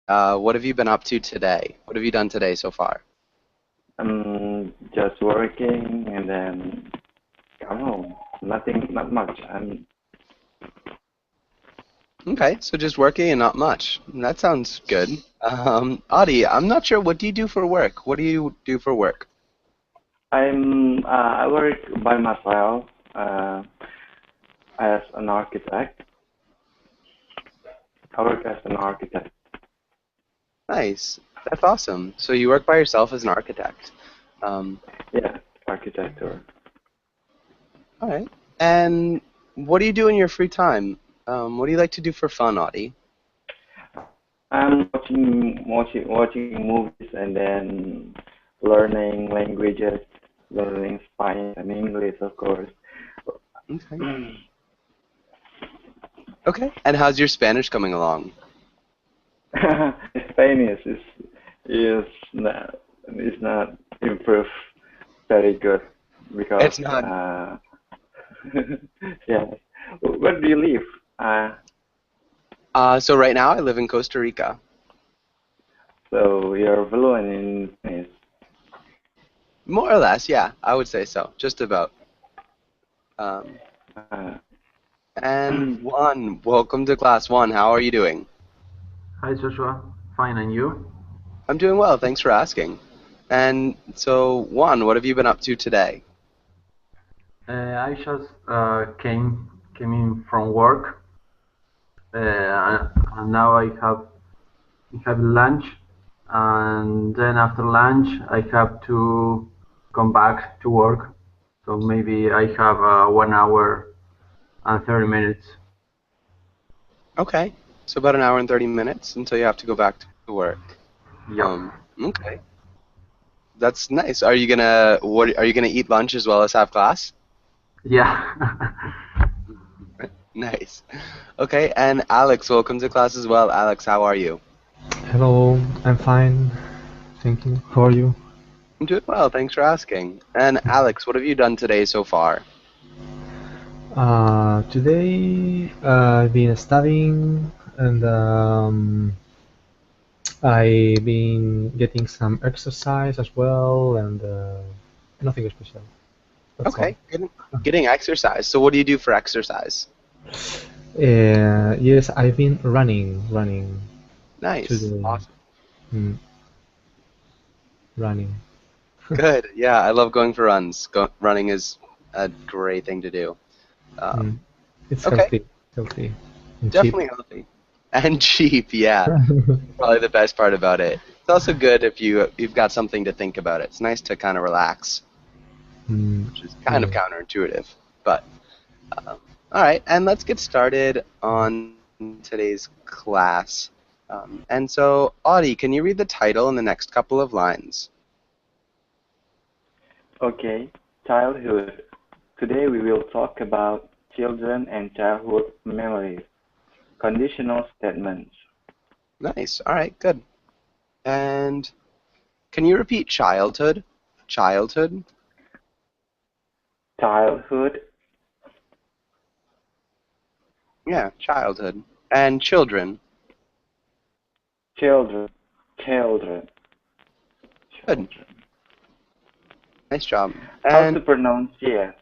What have you been up to today? What have you done today so far? I'm just working and then come home. Nothing, not much. Okay, so just working and not much. That sounds good. Adi, I'm not sure. What do you do for work? What do you do for work? I work by myself uh, as an architect. I work as an architect. Nice. That's awesome. So you work by yourself as an architect. Um, Yeah, architecture. all right. And what do you do in your free time? What do you like to do for fun, Adi? I'm watching movies and then learning languages, learning Spanish and English, of course. Okay. Okay. And how's your Spanish coming along? Spanish is not is not improved very good because It's not. yeah. Where do you live? So right now I live in Costa Rica. So you're fluent in Spanish. More or less, yeah, I would say so. Just about. Um, Uh, and Juan, welcome to class one. How are you doing? Hi Joshua, fine, and you? I'm doing well, thanks for asking. And so, Juan, what have you been up to today? I just came in from work, and now I have lunch, and then after lunch I have to come back to work. So maybe I have 1 hour and 30 minutes. Okay, so about an hour and 30 minutes until you have to go back to work. Yep. Okay, that's nice. Are you gonna eat lunch as well as have class? Yeah. Nice. Okay, and Alex, welcome to class as well. Alex, how are you? Hello, I'm fine. Thank you. How are you? I'm doing well, thanks for asking. And Alex, what have you done today so far? Today I've been studying and I've been getting some exercise as well and nothing special. That's all. Okay, getting exercise. So what do you do for exercise? Yes, I've been running Nice. today. Awesome. Mm, running. Good. Yeah, I love going for runs. Running is a great thing to do. Mm. It's Okay, healthy and cheap. definitely healthy. And cheap, yeah. Probably the best part about it. It's also good if you've got something to think about it. It's nice to kind of relax, Mm, which is kind of yeah. counterintuitive. But all right, and let's get started on today's class. And so, Audie, can you read the title in the next couple of lines? okay, childhood. Today we will talk about children and childhood memories. Conditional statements. Nice. All right, good. And can you repeat childhood? Childhood? Childhood. Yeah, childhood. And children. Children. Children. Good. Children. Nice job. How to And pronounce yes?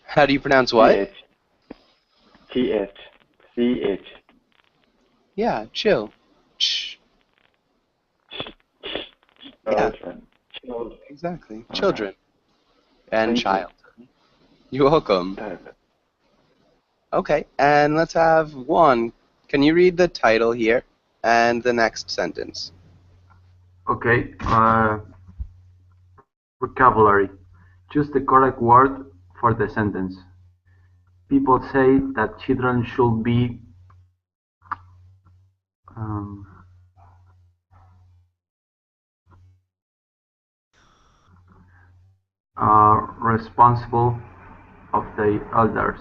how do you pronounce what? Ch. Ch. Ch. Yeah, chill. Ch. Yeah, Children. Children. exactly. All right. Children and Thank you. child. You're welcome. Perfect. Okay, and let's have one. Can you read the title here and the next sentence? Okay. Vocabulary. Choose the correct word for the sentence. People say that children should be um, responsible of the elders.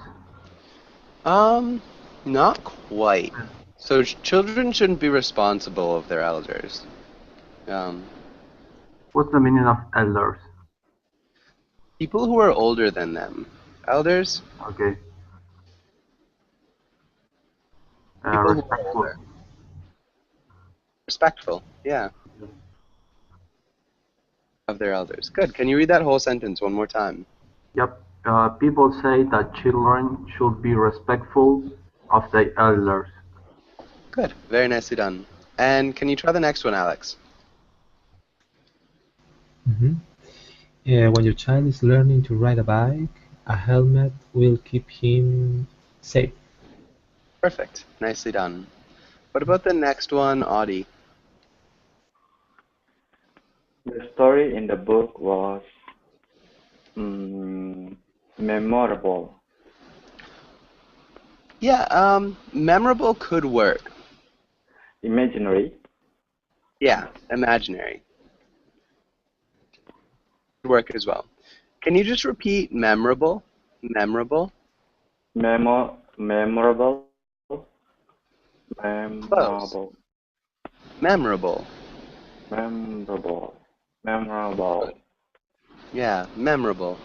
Um, Not quite. So children shouldn't be responsible of their elders. Um, What's the meaning of elders? People who are older than them. Elders? Okay. People who are Respectful. older. Respectful. Yeah. Of their elders. Good. Can you read that whole sentence one more time? Yep. People say that children should be respectful of their elders. Good. Very nicely done. And can you try the next one, Alex? Mhm. When your child is learning to ride a bike, a helmet will keep him safe. Perfect. Nicely done. What about the next one, Audie? The story in the book was mm, memorable. Yeah, memorable could work. Imaginary. Yeah, imaginary could work as well. Can you just repeat memorable? Memorable? Memorable. Close. Memorable. Memorable. Memorable. Good. Memorable. Yeah, memorable.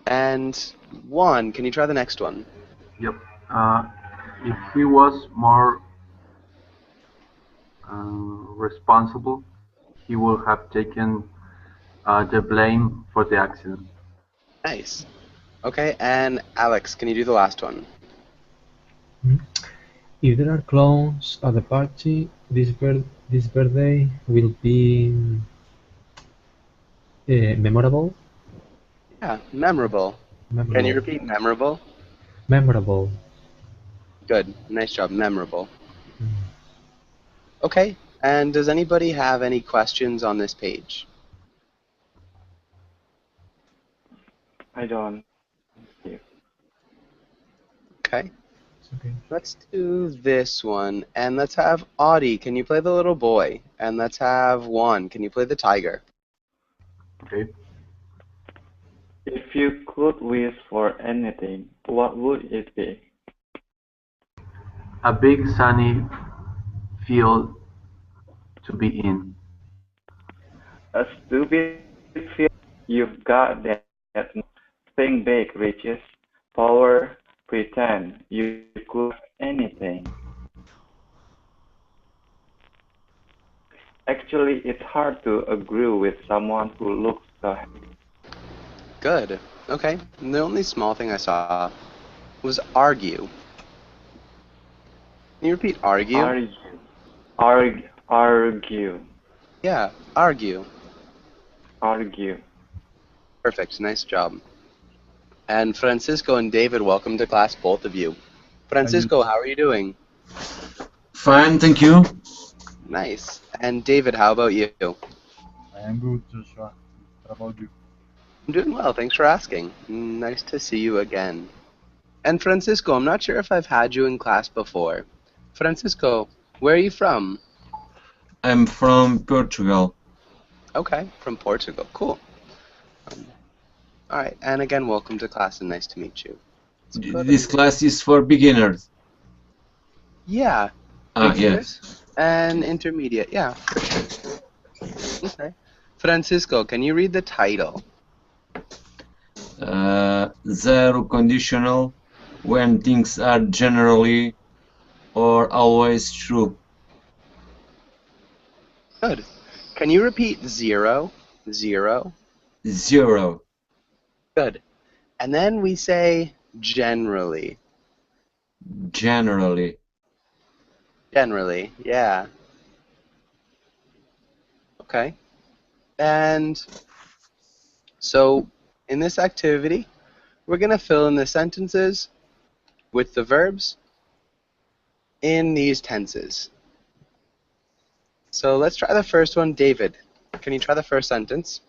And one, can you try the next one? Yep. Uh, if he was more responsible, he would have taken the blame for the accident. Nice. Okay, and Alex, can you do the last one? Mhm. If there are clowns at the party, this birthday will be memorable. Yeah, memorable. Can you Memorable. repeat memorable? Memorable. Good. Nice job. Memorable. Mm. Okay, and does anybody have any questions on this page? I don't. Okay, It's okay. let's do this one, and let's have Audie, can you play the little boy? And let's have Juan, can you play the tiger? Okay. If you could wish for anything, what would it be? A big sunny field to be in. A stupid fear. You've got that think big, riches, power, pretend you could have anything. Actually, it's hard to agree with someone who looks so Good. Okay, and the only small thing I saw was argue. Can you repeat argue? argue, argue, Yeah, argue. argue. Perfect, nice job. And Francisco and David, welcome to class, both of you. Hi, Joshua. Francisco, how are you doing? Fine, thank you. Nice. And David, how about you? I am good, Joshua. What about you? I'm doing well, thanks for asking. Nice to see you again. And Francisco, I'm not sure if I've had you in class before. Francisco, where are you from? I'm from Portugal. Okay, from Portugal. Cool. Um, all right, and again, welcome to class and nice to meet you. Let's go to This class is for beginners. yeah, Yes. beginners and intermediate. Yeah, for sure. Okay. Francisco, can you read the title? Zero conditional when things are generally or always true. Good. Can you repeat zero? Zero. Zero. Good. And then we say generally. Generally. Generally, yeah. Okay. And so in this activity, we're going to fill in the sentences with the verbs in these tenses. So let's try the first one. David, can you try the first sentence?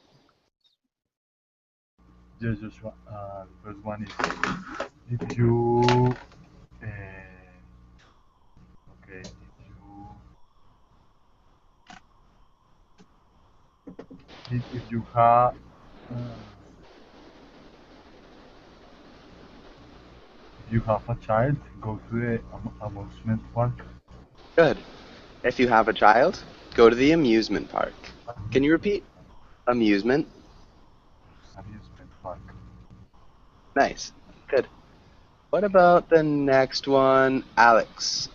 Yes, Joshua. The first one is if you okay, if you have if you have a child, go to the amusement park. Good. If you have a child, go to the amusement park. Can you Amusement repeat? Amusement. amusement park. Nice. Good. What about the next one, Alex?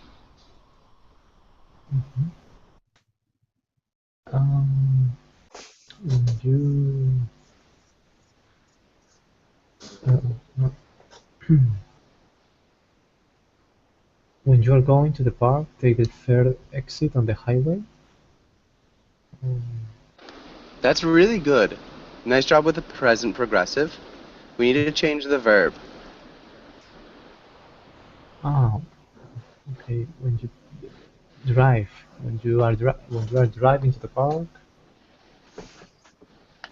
When you are going to the park, take the third exit on the highway. Um, That's really good. Nice job with the present progressive. We need to change the verb. ah, okay. When you drive, when you are driving to the park,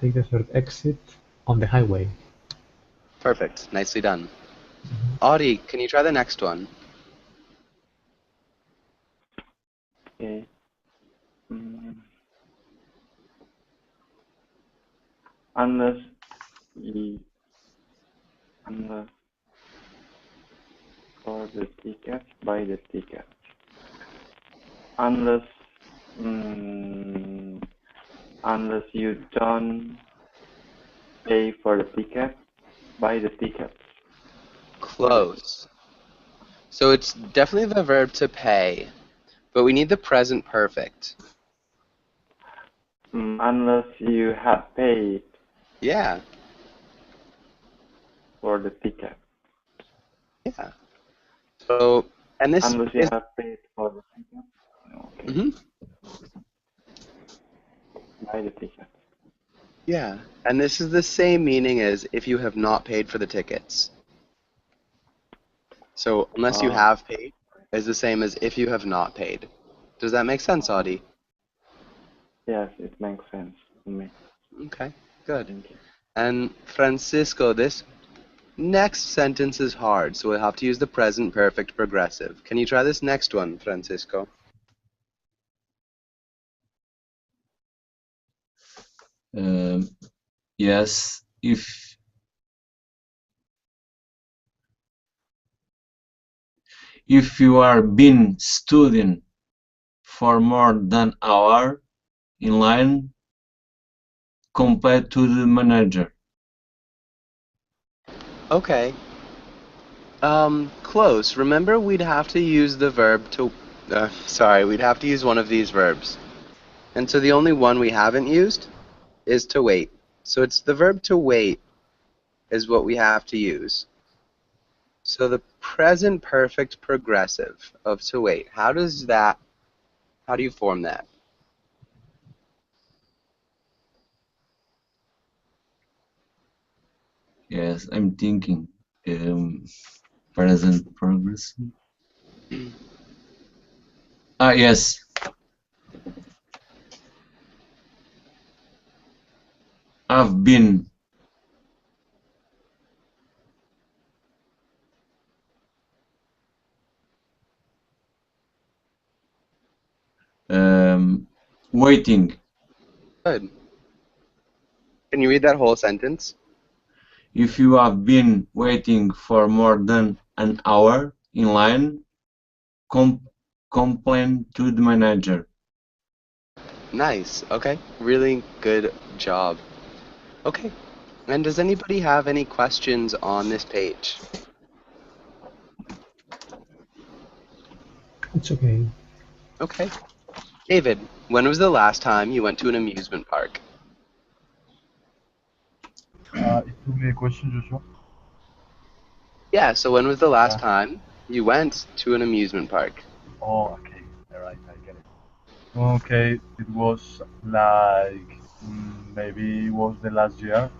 take the third exit on the highway. Perfect. Nicely done. Audie, can you try the next one? Okay. Mm, unless you, unless for the ticket, buy the ticket. Unless, mm, unless you don't pay for the ticket, buy the ticket. What is it? Close. So it's definitely the verb to pay, but we need the present perfect. Unless you have paid Yeah, for the ticket. yeah. So, and this Unless you is, have paid for the ticket. Okay. mhm, Buy the ticket. yeah. And this is the same meaning as if you have not paid for the tickets. So, unless you Oh, have paid is the same as if you have not paid. Does that make sense, uh-huh. Audie? Yes, it makes sense to me. Okay, good. Thank you. And Francisco, this next sentence is hard, so we'll have to use the present perfect progressive. Can you try this next one, Francisco? Um, yes, if you are been studying for more than an hour in line, compare to the manager. Okay. Close. Remember, we'd have to use the verb to. Sorry, we'd have to use one of these verbs. And so the only one we haven't used is to wait. So it's the verb to wait is what we have to use. So the present perfect progressive of to wait. How do you form that? Yes, I'm thinking. Present progress. Yes. I've been waiting. Good. Can you read that whole sentence? If you have been waiting for more than an hour in line, complain to the manager. Nice. Okay. Really good job. Okay. And does anybody have any questions on this page? It's okay. Okay. David, when was the last time you went to an amusement park? It took me a question, Joshua. Yeah, so when was the last Uh, time you went to an amusement park? oh, okay. All right, I get it. Okay, it was like maybe it was the last year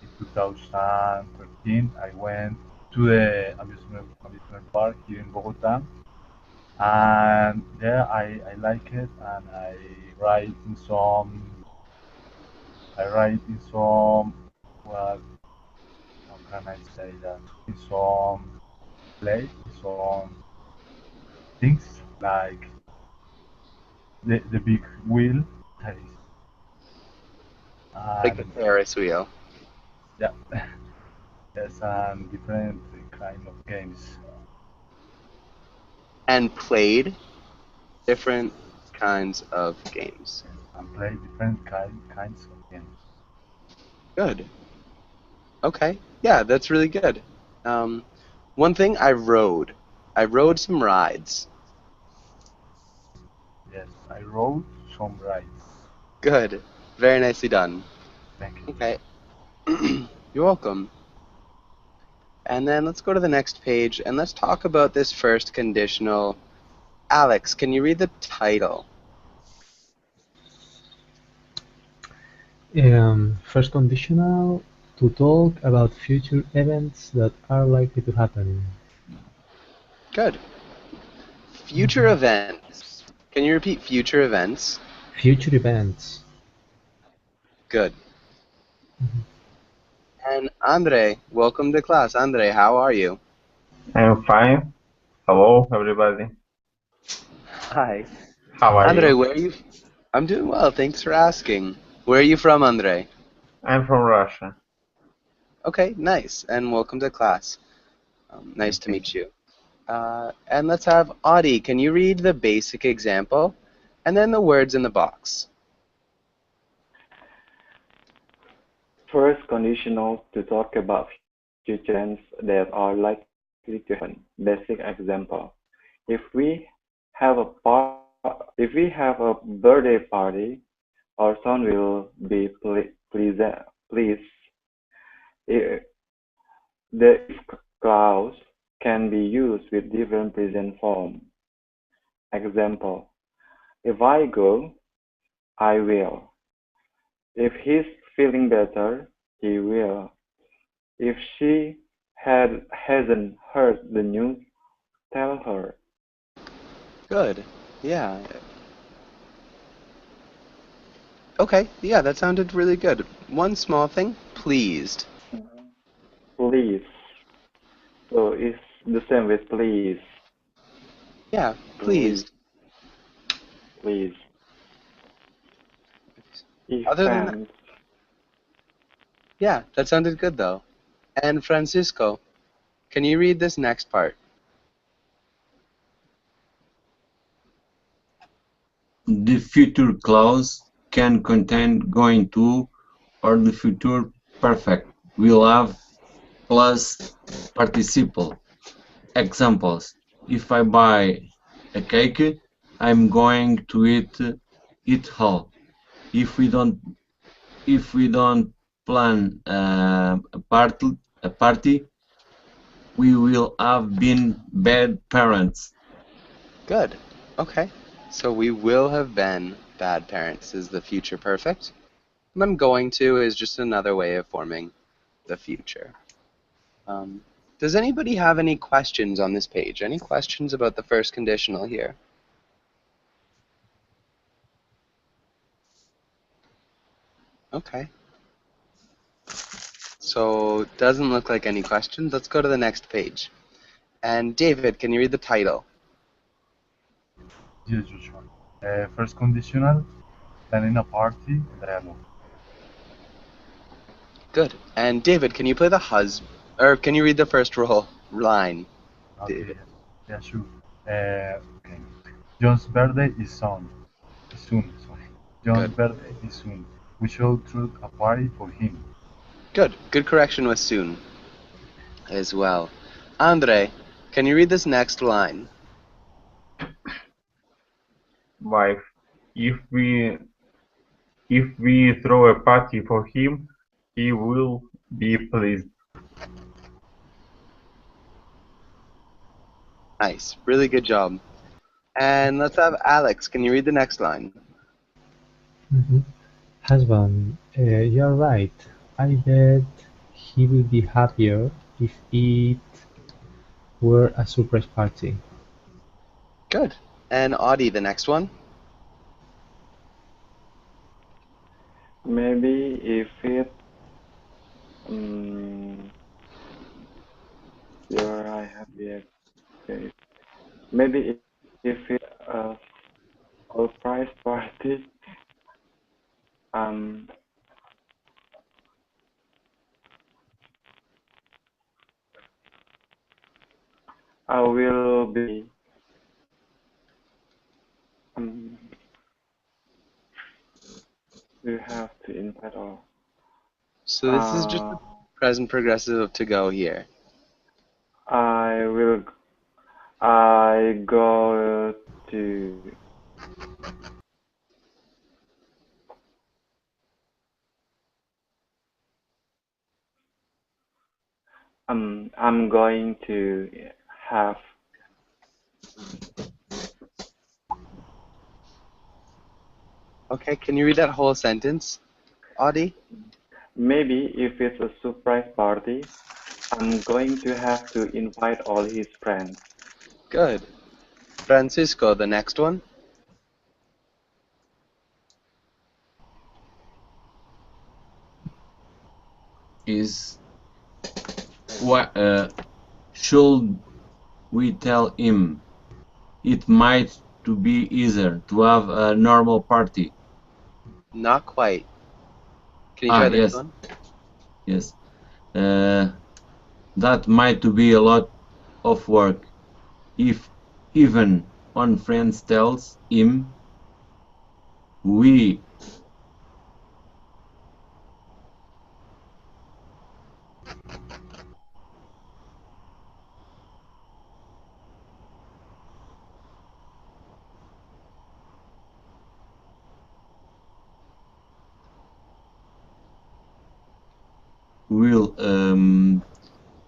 in 2013. I went to the amusement park here in Bogota, and yeah, I like it, and ride in some I ride in some well, how can I say that? In some play, in some things like the big wheel, Like the and Ferris wheel. yeah, yes, and different kind of games. And played different kinds of games. Yes, and play different kinds of games. Good. Okay. Yeah, that's really good. Um, one thing I rode. I rode some rides. Yes, I rode some rides. Good. Very nicely done. Thank you. Okay. You're welcome. And then let's go to the next page and let's talk about this first conditional. Alex, can you read the title? First conditional to talk about future events that are likely to happen. Good. Future events. Can you repeat future events? Future events. Good. And Andre, welcome to class. Andre, how are you? I'm fine. Hello, everybody. Hi. How are Andre, you? where are you? I'm doing well. Thanks for asking. Where are you from, Andre? I'm from Russia. Okay, nice. And welcome to class. Nice to Thank meet you. And let's have Audie. Can you read the basic example and then the words in the box? First conditional to talk about future events that are likely to happen. Basic example. If we have a birthday party, our son will be pleased. I- The if clause can be used with different present form. Example: if I go, I will. If he's feeling better, he will. If she hasn't heard the news, tell her. Good. Yeah. Okay. Yeah, that sounded really good. One small thing. Pleased. Please. So it's the same with please. Yeah, Please. pleased. Please. Other than that, Events. yeah, that sounded good though. And Francisco, can you read this next part? The future clause can contain going to or the future perfect will have plus participle. Examples: if I buy a cake, I'm going to eat it all. If we don't plan a party, we will have been bad parents. Good. Okay. So we will have been bad parents is the future perfect. And I'm going to is just another way of forming the future. Um, does anybody have any questions on this page? Any questions about the first conditional here? Okay. So doesn't look like any questions. Let's go to the next page. And David, can you read the title? Yes, Joshua. First conditional, planning a party, dialogue. Good. And David, can you play the or can you read the first roll line, Okay, David? yeah, sure. Okay. John's birthday is soon. Soon, sorry. John's Good. birthday is soon. We should throw a party for him. Good. Good correction with soon as well. Andre, can you read this next line? Wife. If we throw a party for him, he will be pleased. Nice. Really good job. And let's have Alex. Can you read the next line? Husband, you're right. I bet he will be happier if it were a surprise party. Good. And Audie, the next one? Maybe if it you're I happy. Okay. Maybe if it surprise party, um, I will be um, we have to invite all. So this is just Uh, the present progressive of to go here. I will. I go to. I'm going to have. Okay, can you read that whole sentence, Audie? Maybe if it's a surprise party, I'm going to have to invite all his friends. Good. Francisco, the next one. Is what should we tell him? It might to be easier to have a normal party. Not quite. Can you try this Yes, one? yes. That might to be a lot of work. If even one friend tells him, we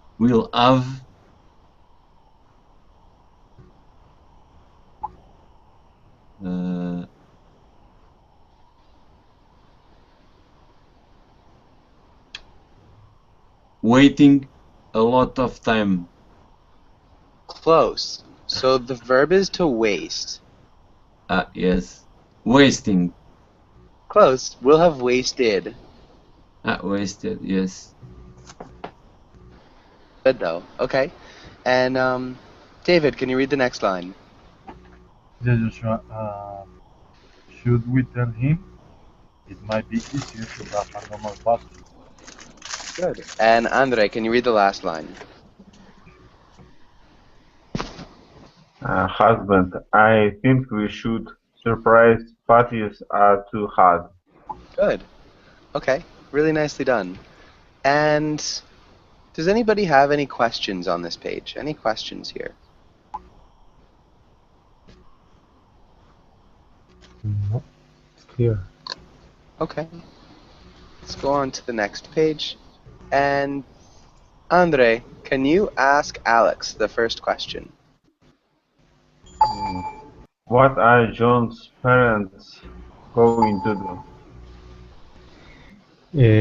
will have waiting a lot of time. Close. So the verb is to waste. Yes. Wasting. Close. We'll have wasted. Wasted, yes. Good though. Okay. And David, can you read the next line? Yes, Joshua. Should we tell him? It might be easier to have a normal party. Good. And Andre, can you read the last line? Husband, I think we should. Surprise parties are too hard. Good. Okay. Really nicely done. And does anybody have any questions on this page? Any questions here? No, it's clear. Okay. Let's go on to the next page. And Andre, can you ask Alex the first question? What are John's parents going to do?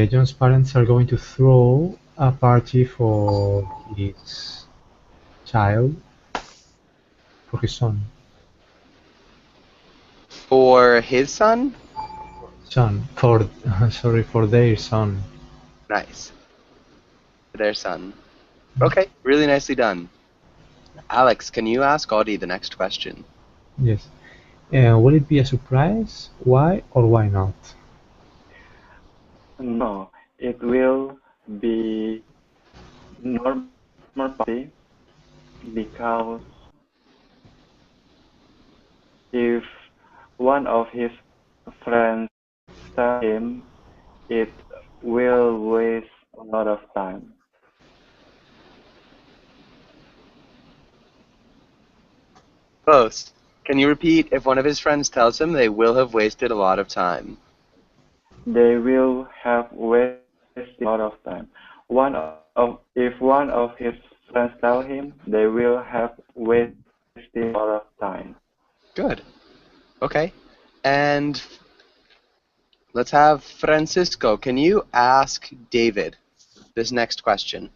John's parents are going to throw a party for his child, for his son. For his son? Son, for sorry, for their son. Nice. For their son. Okay, really nicely done. Alex, can you ask Audie the next question? Yes. Will it be a surprise? Why or why not? No, it will be normal party because if one of his friends tell him, it will waste a lot of time. Close. Can you repeat? If one of his friends tells him, they will have wasted a lot of time. They will have wasted a lot of time. If one of his friends tell him, they will have wasted a lot of time. Good. Okay. And let's have Francisco. Can you ask David this next question?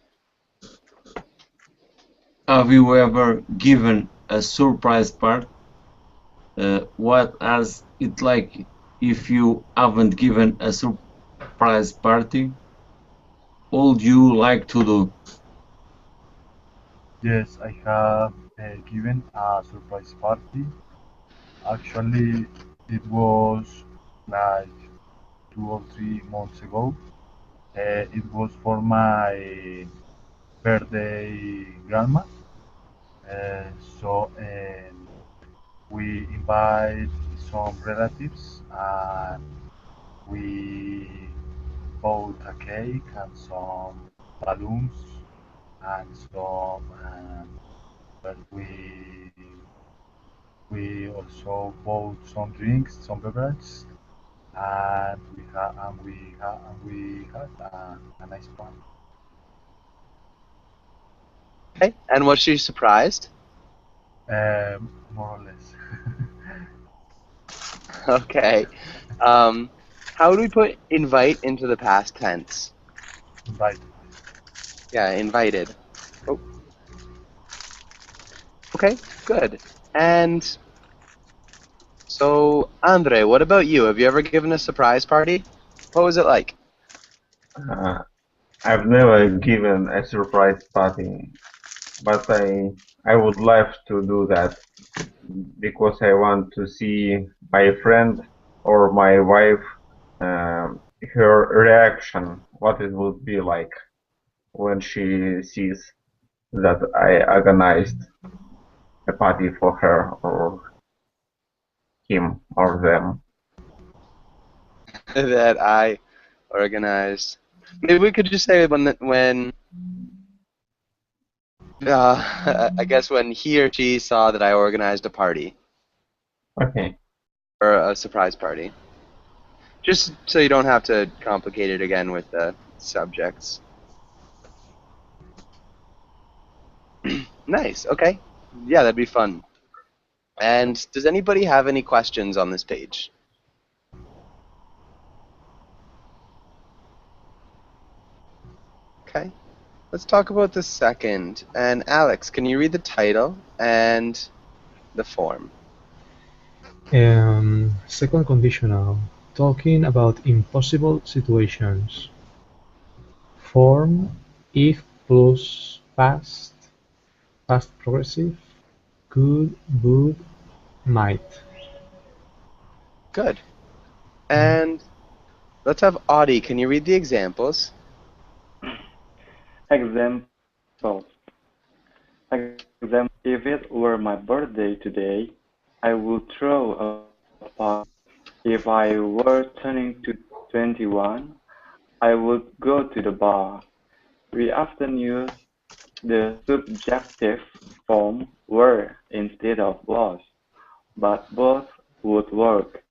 Have you ever given a surprise party? What is it like if you haven't given a surprise party? What would you like to do? Yes, I have given a surprise party. Actually, it was like 2 or 3 months ago. It was for my birthday grandma. Uh, so we invite some relatives and we bought a cake and some balloons and some but we also bought some drinks, some beverages, and we had a nice party. Okay. And was she surprised? More or less. Okay. Um, how do we put invite into the past tense? Right. Yeah, invited. Oh, okay, good. And so, Andre, what about you? Have you ever given a surprise party? What was it like? Uh, I've never given a surprise party, but I would love to do that because I want to see my friend or my wife, her reaction, what it would be like when she sees that I organized a party for her or him or them. That I organized. Maybe we could just say when I guess when he or she saw that I organized a party Okay. or a surprise party. Just so you don't have to complicate it again with the subjects. Nice. Okay. Yeah, that'd be fun. And does anybody have any questions on this page? Okay. Let's talk about the second. And Alex, can you read the title and the form? Second conditional, talking about impossible situations. Form if plus past, past progressive, could, would, might. Good. And let's have Audie. Can you read the examples? Examples. Example, if it were my birthday today, I would throw a party. If I were turning to 21, I would go to the bar. We often use the subjunctive form were instead of was, but both would work.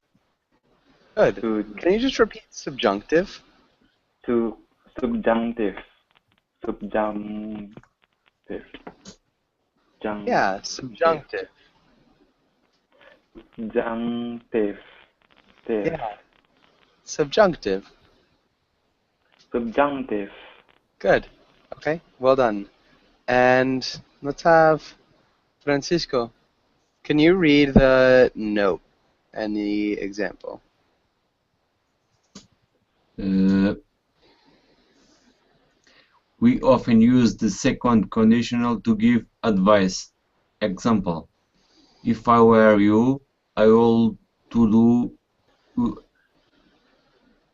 Good. To Can you just repeat subjunctive? to subjunctive, subjunctive, Yeah, junctive, subjunctive. subjunctive, Yeah, subjunctive. subjunctive. Good. Okay, well done. And let's have Francisco. Can you read the note and the example? Uh, we often use the second conditional to give advice. Example: if I were you, I would to do.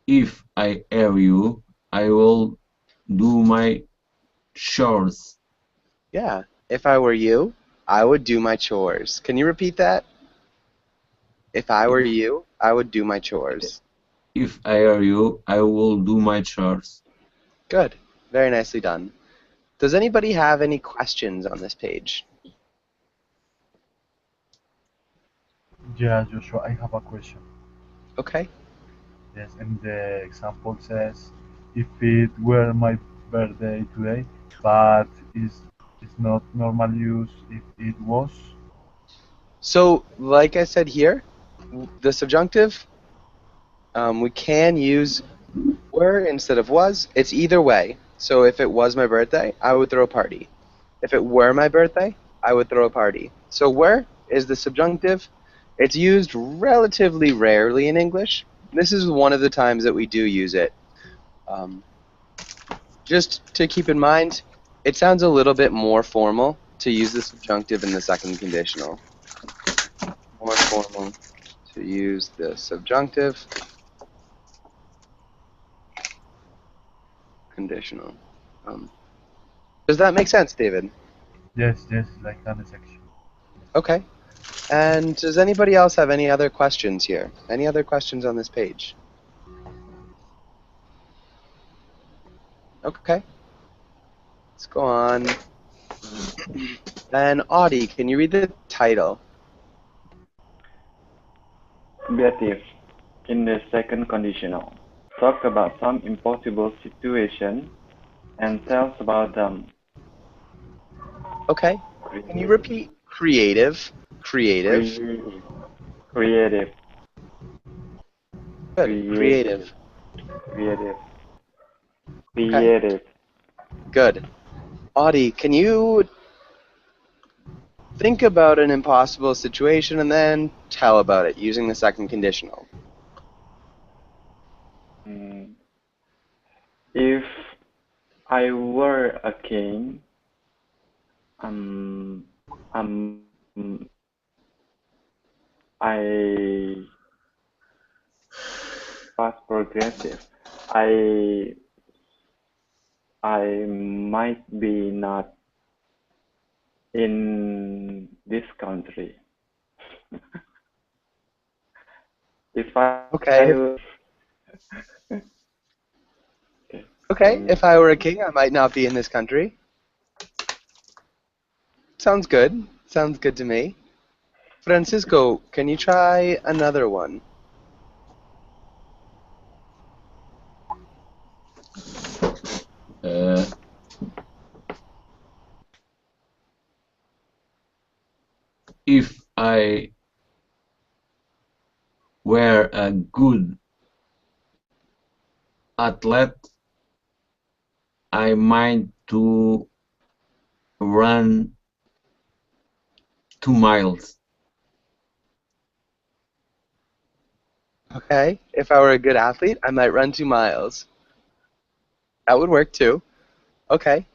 If I were you, I will do my chores. Yeah, if I were you, I would do my chores. Can you repeat that? If I were If you, I would do my chores. if I were you, I will do my chores. Good. Very nicely done. Does anybody have any questions on this page? Yeah, Joshua, I have a question. Okay. Yes, and the example says, if it were my birthday today, but it's not normal use if it was. So, like I said here, the subjunctive, we can use were instead of was. It's either way. So if it was my birthday, I would throw a party. If it were my birthday, I would throw a party. So were is the subjunctive. It's used relatively rarely in English. This is one of the times that we do use it. Um, just to keep in mind, it sounds a little bit more formal to use the subjunctive in the second conditional. More formal to use the subjunctive conditional. Um, does that make sense, David? Yes, yes, like an section. Okay. And does anybody else have any other questions here? Any other questions on this page? Okay. Let's go on. And Audie, can you read the title? Beative in the second conditional. Talk about some impossible situation and tells about them. Okay. Can you creative, repeat creative? Creative. creative, creative, Good. creative, Creative. creative, Okay. creative. Good. Audie, can you think about an impossible situation and then tell about it using the second conditional? Mm, If I were a king, um, um, I was progressive. I I might be not in this country. If I Okay. okay, Okay. um, If I were a king, I might not be in this country. Sounds good. Sounds good to me. Francisco, can you try another one? Uh, if I were a good athlete, I might to run 2 miles. Okay. If I were a good athlete, I might run 2 miles. That would work too. Okay.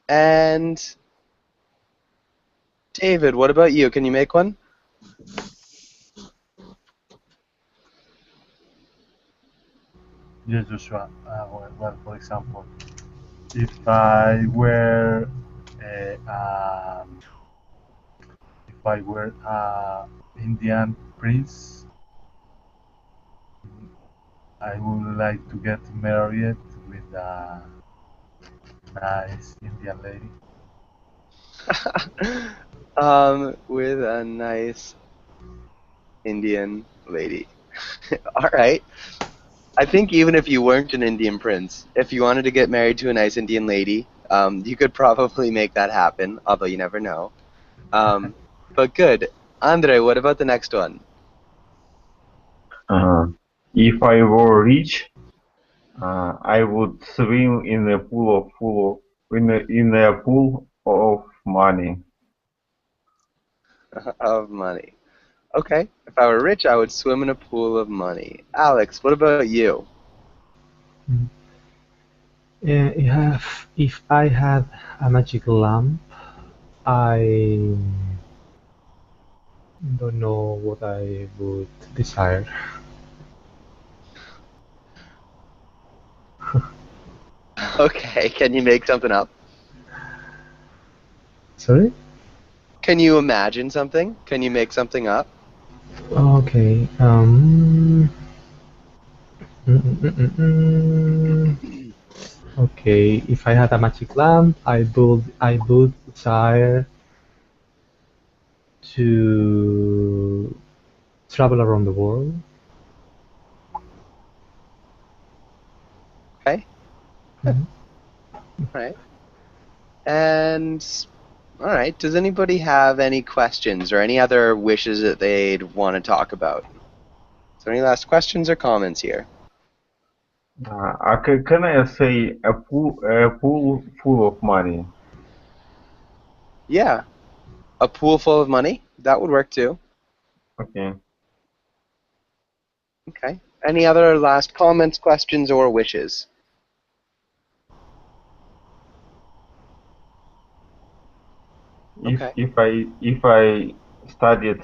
And David, what about you? Can you make one? Yes, Joshua. For example, if I were if I were a Indian prince, I would like to get married with a nice Indian lady. With a nice Indian lady. All right. I think even if you weren't an Indian prince, if you wanted to get married to a nice Indian lady, you could probably make that happen, although you never know. Um, but good. Andre, what about the next one? Uh, if I were rich, I would swim in a pool of pool of money. Of money. Okay. If I were rich, I would swim in a pool of money. Alex, what about you? Mm. If I had a magic lamp, I don't know what I would desire. Okay. Can you make something up? Sorry? Can you imagine something? Can you make something up? Okay. Mm, mm, mm, mm. Okay. If I had a magic lamp, I would desire to travel around the world. Okay. Good. Mhm. All right. And all right. Does anybody have any questions or any other wishes that they'd want to talk about? So any last questions or comments here? Can I say a pool full of money? Yeah. A pool full of money? That would work too. Okay. Okay. Any other last comments, questions, or wishes? Okay. If I studied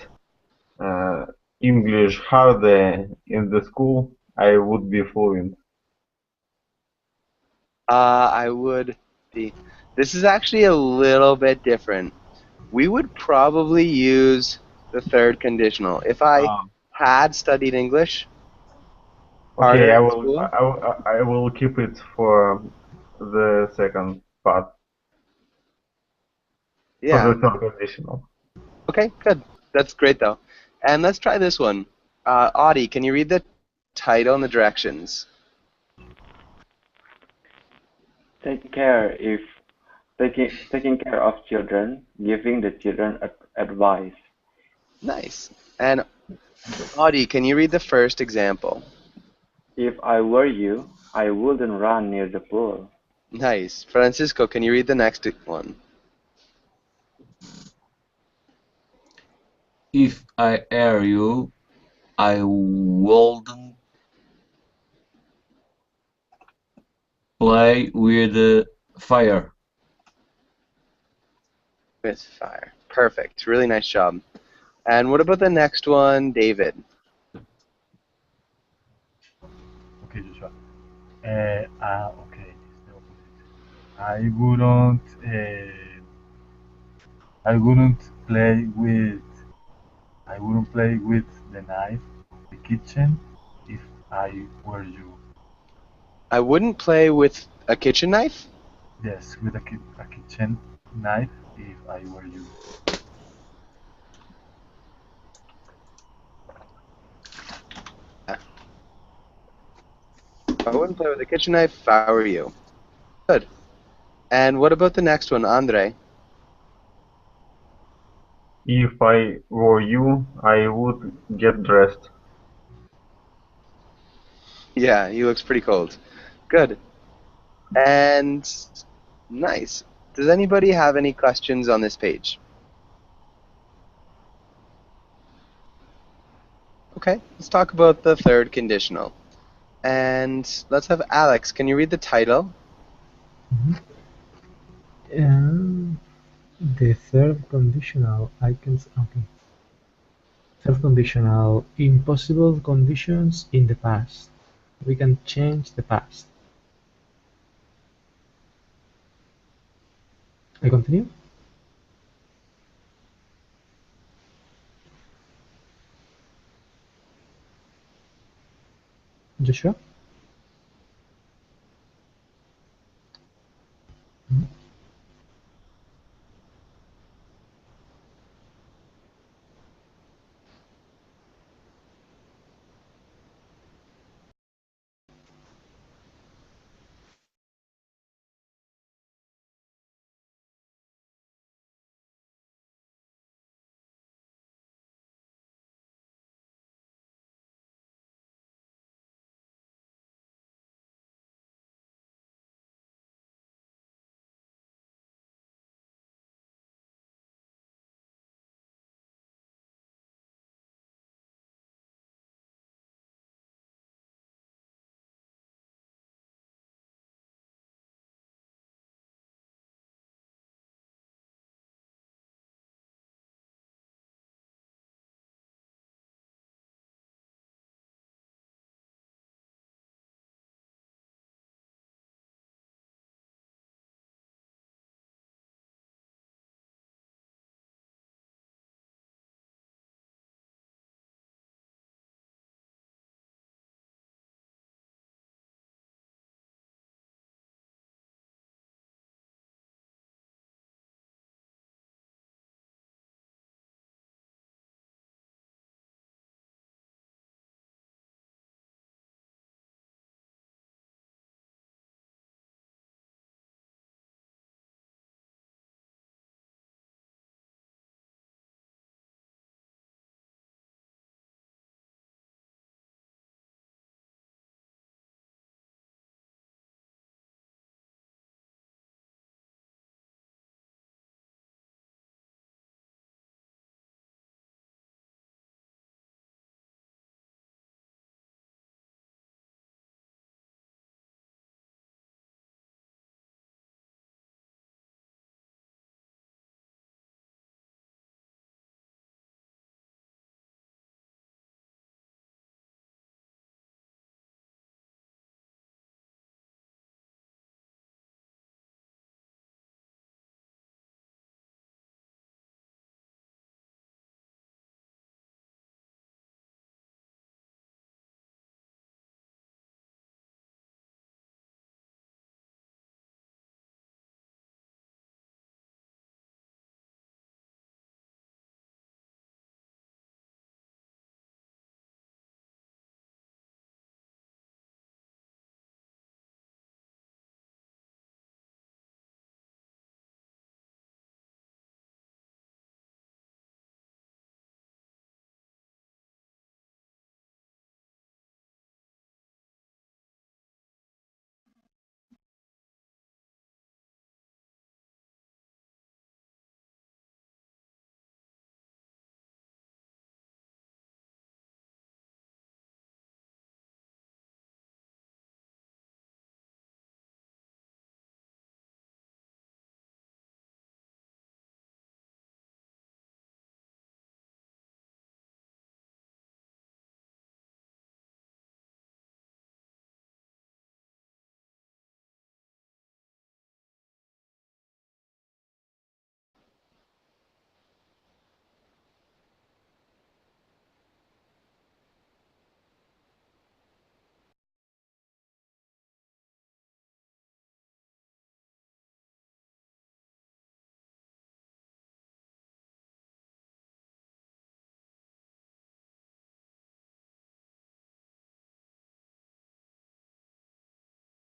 uh, English harder in the school, I would be fluent. I would be. This is actually a little bit different. We would probably use the third conditional. If I Um, had studied English okay, harder in school, I will keep it for the second part, for yeah. the third conditional. Okay, good. That's great though. And let's try this one. Audie, can you read the title and the directions? take care if taking care of children, giving the children advice. Nice. And Audie, can you read the first example? If I were you, I wouldn't run near the pool. Nice. Francisco, can you read the next one? If I were you, I wouldn't play with fire. With fire. Perfect. Really nice job. And what about the next one, David? Okay, Joshua. Okay, it's the opposite. I wouldn't. I wouldn't play with. I wouldn't play with the knife of the kitchen if I were you. I wouldn't play with a kitchen knife? Yes, with a kitchen knife if I were you. Yeah. I wouldn't play with a kitchen knife if I were you. Good. And what about the next one, Andre? If I were you, I would get dressed. Yeah, he looks pretty cold. Good. And nice. Does anybody have any questions on this page? Okay, let's talk about the third conditional. And let's have Alex. Can you read the title? The third conditional, okay. Third conditional, impossible conditions in the past. We can change the past. I continue? Joshua?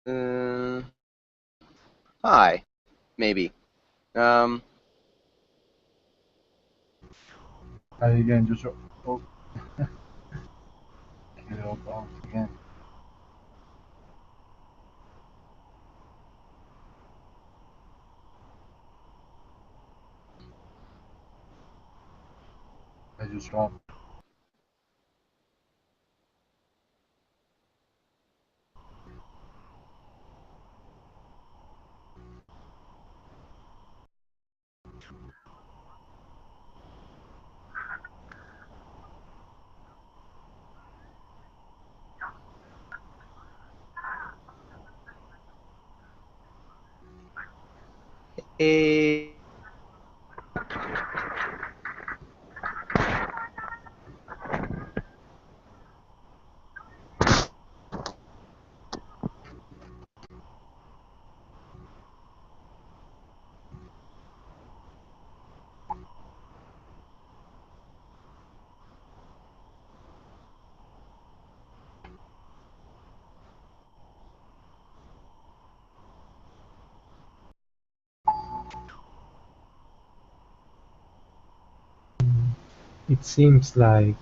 Uh, hi, maybe. Um, I again just oh, get up out again. I just run. hey, It seems like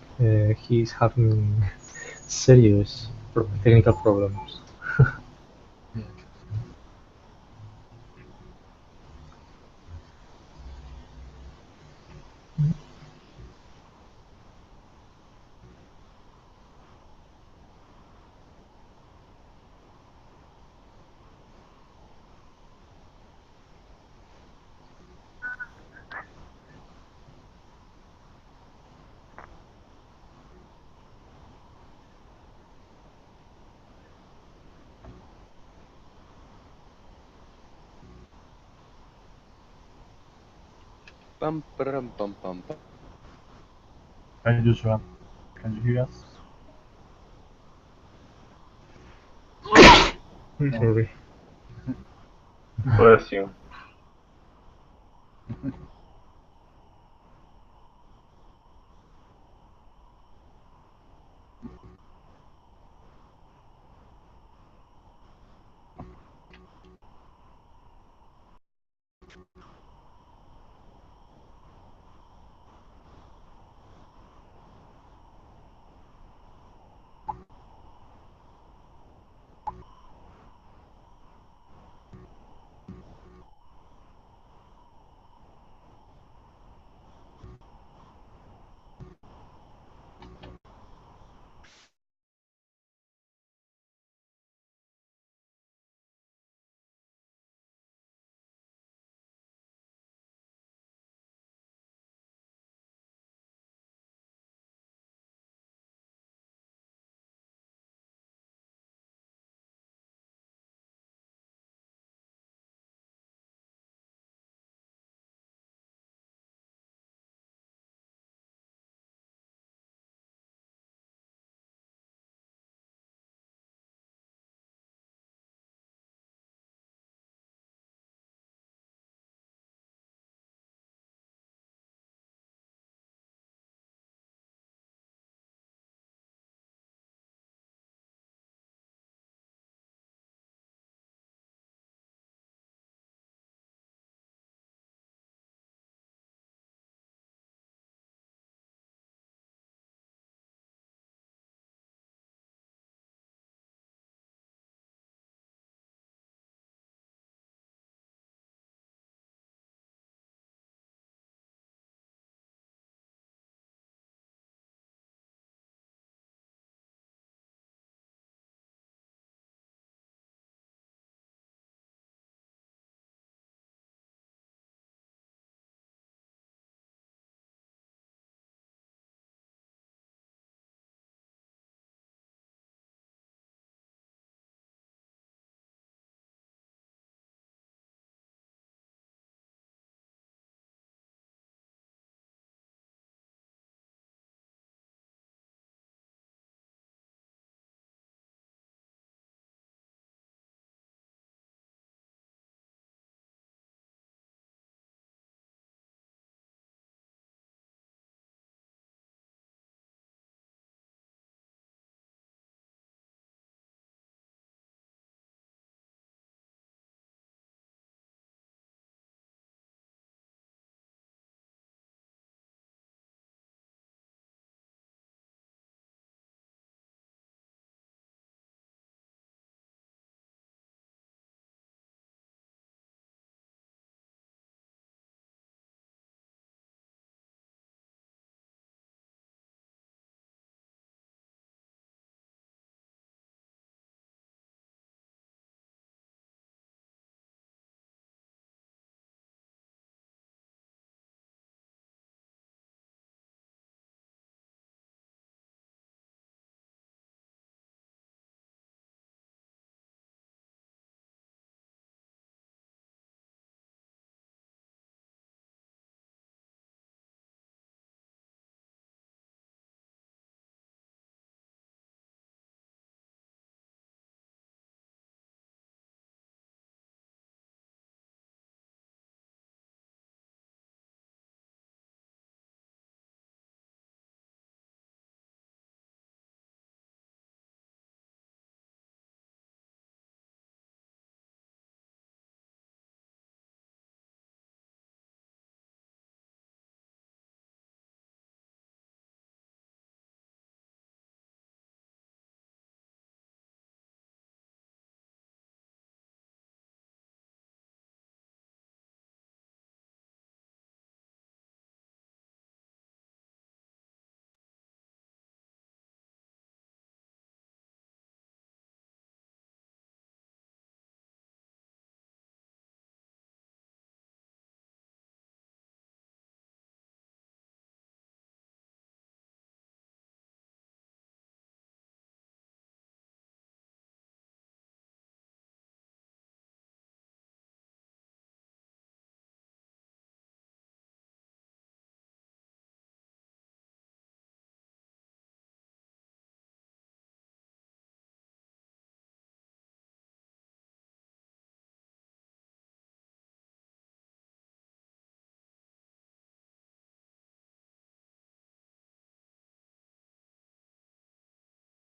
he's having serious technical problems. Yeah. bum, bum, bum, bum, bum. I just run. Can you hear us? I'm No. sorry. Bless you.